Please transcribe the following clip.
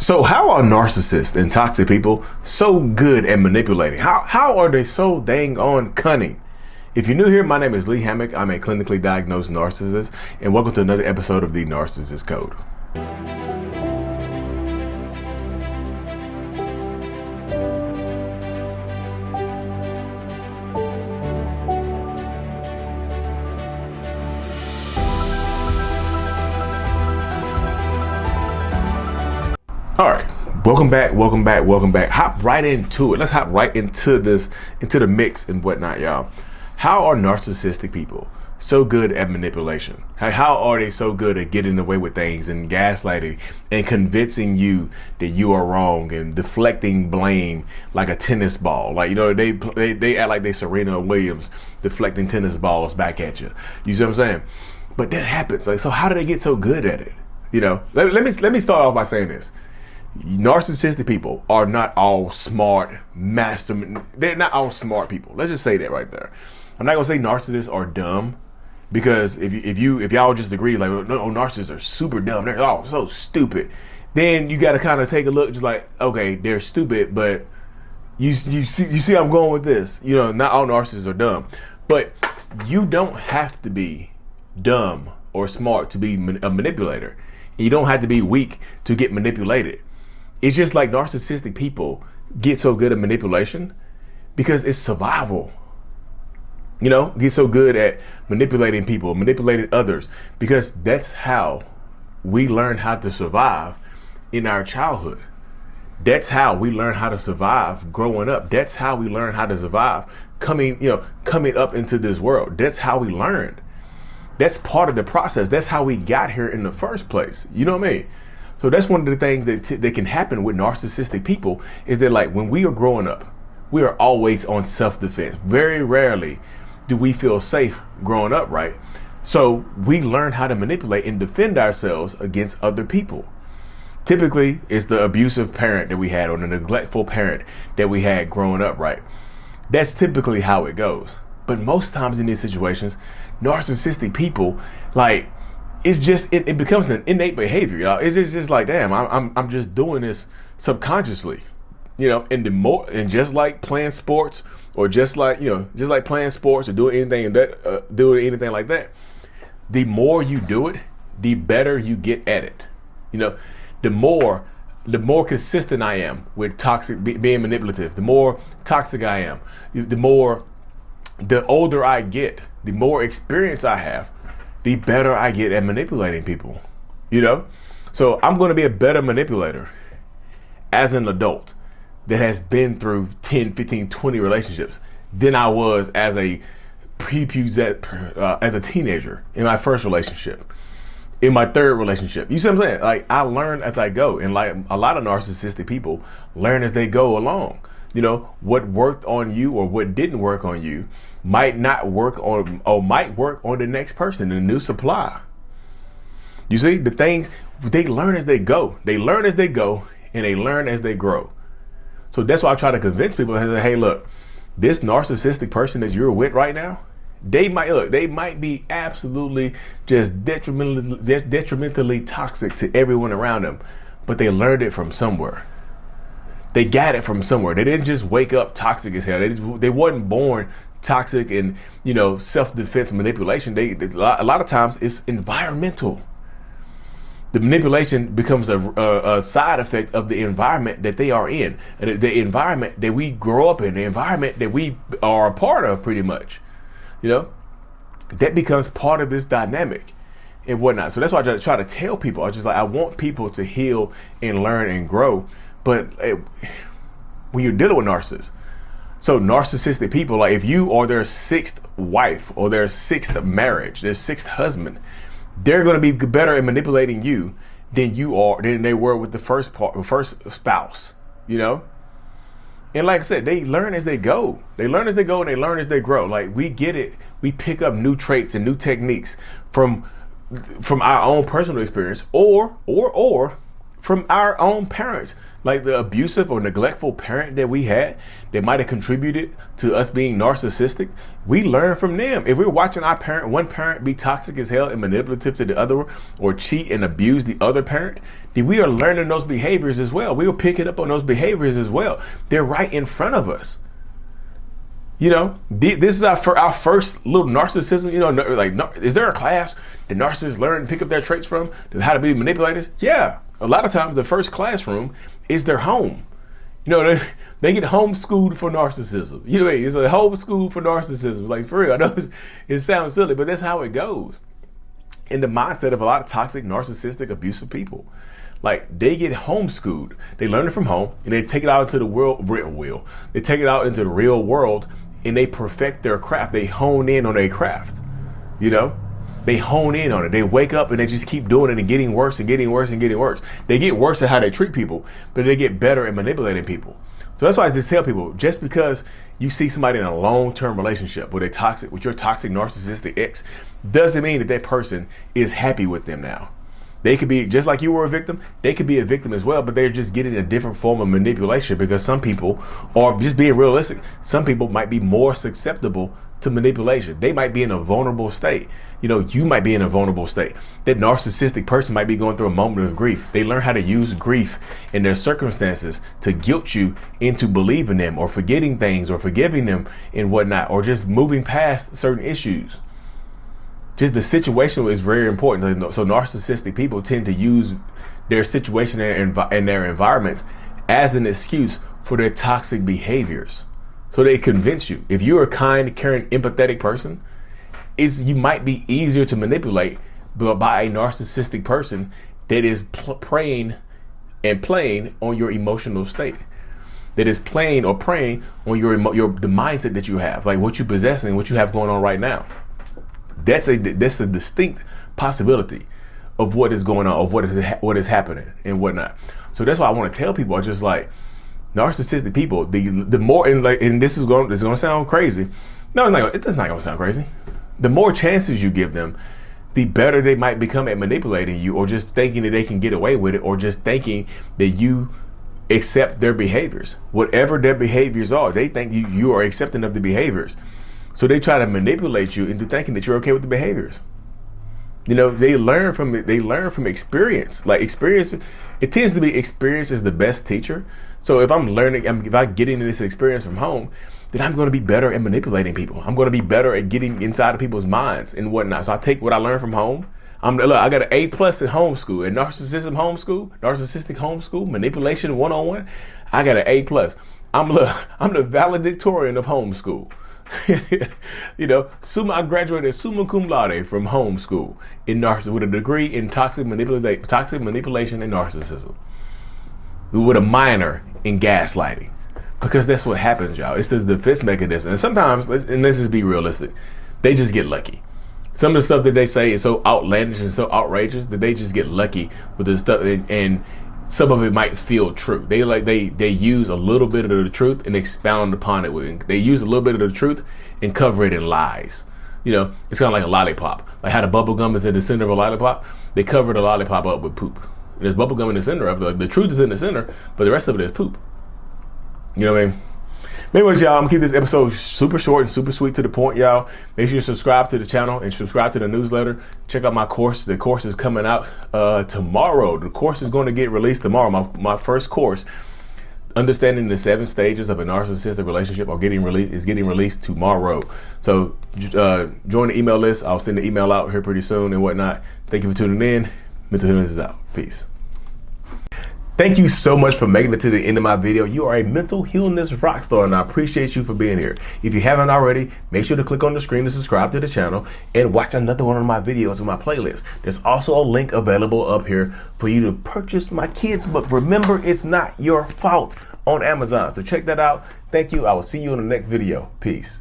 So how are narcissists and toxic people so good at manipulating? How are they so dang on cunning? If you're new here, my name is Hammock. I'm a clinically diagnosed narcissist, and welcome to another episode of the Narcissist Code. All right, welcome back. Hop right into it. Let's hop right into the mix and whatnot, y'all. How are narcissistic people so good at manipulation? How are they so good at getting away with things and gaslighting and convincing you that you are wrong and deflecting blame like a tennis ball? Like, you know, they act like they Serena Williams deflecting tennis balls back at you. You see what I'm saying? But that happens. Like, so how do they get so good at it? You know, let me start off by saying this. Narcissistic people are not all smart they're not all smart people. Let's just say that right there. I'm not gonna say narcissists are dumb, because if y'all just agree like, no, narcissists are super dumb, they're all so stupid, then you got to kind of take a look, just like, okay, they're stupid, but you see I'm going with this. You know, not all narcissists are dumb, but you don't have to be dumb or smart to be a manipulator. You don't have to be weak to get manipulated. It's just like narcissistic people get so good at manipulation because it's survival. You know, get so good at manipulating people, manipulating others, because that's how we learn how to survive in our childhood. That's how we learn how to survive growing up. That's how we learn how to survive coming up into this world. That's how we learned. That's part of the process. That's how we got here in the first place. You know what I mean? So that's one of the things that can happen with narcissistic people, is that, like, when we are growing up, we are always on self-defense. Very rarely do we feel safe growing up, right? So we learn how to manipulate and defend ourselves against other people. Typically, it's the abusive parent that we had, or the neglectful parent that we had growing up, right? That's typically how it goes. But most times in these situations, narcissistic people, like, it's just it becomes an innate behavior. You know? It's just like, damn, I'm just doing this subconsciously, you know. And just like playing sports, or just like playing sports or doing anything like that, the more you do it, the better you get at it. You know, the more consistent I am with being manipulative, the more toxic I am, the older I get, the more experience I have, the better I get at manipulating people, you know? So I'm going to be a better manipulator as an adult that has been through 10, 15, 20 relationships than I was as a as a teenager in my first relationship, in my third relationship. You see what I'm saying? Like, I learn as I go. And like a lot of narcissistic people learn as they go along. You know, what worked on you or what didn't work on you might not work on, or might work on the next person, the new supply. You see, the things, they learn as they go. They learn as they go, and they learn as they grow. So that's why I try to convince people, I say, hey, look, this narcissistic person that you're with right now, they might be absolutely just detrimentally toxic to everyone around them, but they learned it from somewhere. They got it from somewhere. They didn't just wake up toxic as hell. They wasn't born toxic and, you know, self-defense manipulation. A lot of times it's environmental. The manipulation becomes a side effect of the environment that they are in, the environment that we grow up in, the environment that we are a part of, pretty much. You know, that becomes part of this dynamic and whatnot. So that's why I try to tell people. I want people to heal and learn and grow. But when you're dealing with narcissists, so narcissistic people, like, if you are their sixth wife or their sixth marriage, their sixth husband, they're going to be better at manipulating you than they were with the first spouse, you know? And like I said, they learn as they go. They learn as they go, and they learn as they grow. Like, we get it. We pick up new traits and new techniques from our own personal experience, or from our own parents. Like the abusive or neglectful parent that we had that might have contributed to us being narcissistic, we learn from them. If we're watching one parent be toxic as hell and manipulative to the other, or cheat and abuse the other parent, then we are learning those behaviors as well. We are picking up on those behaviors as well. They're right in front of us. You know, this is our first little narcissism. You know, like, is there a class that narcissists learn and pick up their traits from, how to be manipulators? Yeah. A lot of times the first classroom is their home. You know, they get homeschooled for narcissism. You know, it's a homeschool for narcissism. Like, for real, I know it sounds silly, but that's how it goes. In the mindset of a lot of toxic, narcissistic, abusive people. Like, they get homeschooled. They learn it from home, and they take it out into the They take it out into the real world, and they perfect their craft. They hone in on their craft. You know? They hone in on it. They wake up and they just keep doing it and getting worse and getting worse and getting worse. They get worse at how they treat people, but they get better at manipulating people. So that's why I just tell people, just because you see somebody in a long-term relationship with your toxic narcissistic ex, doesn't mean that person is happy with them now. They could be, just like you were a victim, they could be a victim as well, but they're just getting a different form of manipulation, because some people, or just being realistic, some people might be more susceptible to manipulation. They might be in a vulnerable state. You know, you might be in a vulnerable state. That narcissistic person might be going through a moment of grief. They learn how to use grief in their circumstances to guilt you into believing them, or forgetting things, or forgiving them and whatnot, or just moving past certain issues. Just the situation is very important. So narcissistic people tend to use their situation and their environments as an excuse for their toxic behaviors. So they convince you. If you're a kind, caring, empathetic person, you might be easier to manipulate by a narcissistic person that is preying and playing on your emotional state. That is playing or preying on the mindset that you have, like what you possess and what you have going on right now. That's a distinct possibility of what is going on, of what is happening and whatnot. So that's why I want to tell people, just like, narcissistic people, the more, and this is going to sound crazy. No, it's not going to sound crazy. The more chances you give them, the better they might become at manipulating you, or just thinking that they can get away with it, or just thinking that you accept their behaviors. Whatever their behaviors are, they think you are accepting of the behaviors. So they try to manipulate you into thinking that you're okay with the behaviors. You know, they learn from it. They learn from experience. Like, experience, it tends to be experience is the best teacher. So if I'm getting this experience from home, then I'm going to be better at manipulating people. I'm going to be better at getting inside of people's minds and whatnot. So I take what I learned from home. I got an A+ in homeschool, in narcissistic homeschool, manipulation 101. I got an A+. I'm the valedictorian of homeschool. You know, I graduated summa cum laude from homeschool with a degree in toxic manipulation and narcissism, with a minor in gaslighting, because that's what happens, y'all. It's this defense mechanism, and sometimes, and let's just be realistic, they just get lucky. Some of the stuff that they say is so outlandish and so outrageous that they just get lucky with the stuff, and some of it might feel true. They use a little bit of the truth and expound upon it. They use a little bit of the truth and cover it in lies. You know, it's kind of like a lollipop. Like how the bubble gum is in the center of a lollipop. They cover the lollipop up with poop. There's bubble gum in the center of it. The truth is in the center, but the rest of it is poop. You know what I mean? Anyways, y'all, I'm gonna keep this episode super short and super sweet to the point, y'all. Make sure you subscribe to the channel and subscribe to the newsletter. Check out my course. The course is coming out tomorrow. The course is going to get released tomorrow. My first course, Understanding the 7 Stages of a Narcissistic Relationship, is getting released tomorrow. So join the email list. I'll send the email out here pretty soon and whatnot. Thank you for tuning in. Mental Healness is out. Peace. Thank you so much for making it to the end of my video. You are a mental healness rock star, and I appreciate you for being here. If you haven't already, make sure to click on the screen to subscribe to the channel and watch another one of my videos in my playlist. There's also a link available up here for you to purchase my kids' book, Remember It's Not Your Fault, on Amazon. So check that out. Thank you. I will see you in the next video. Peace.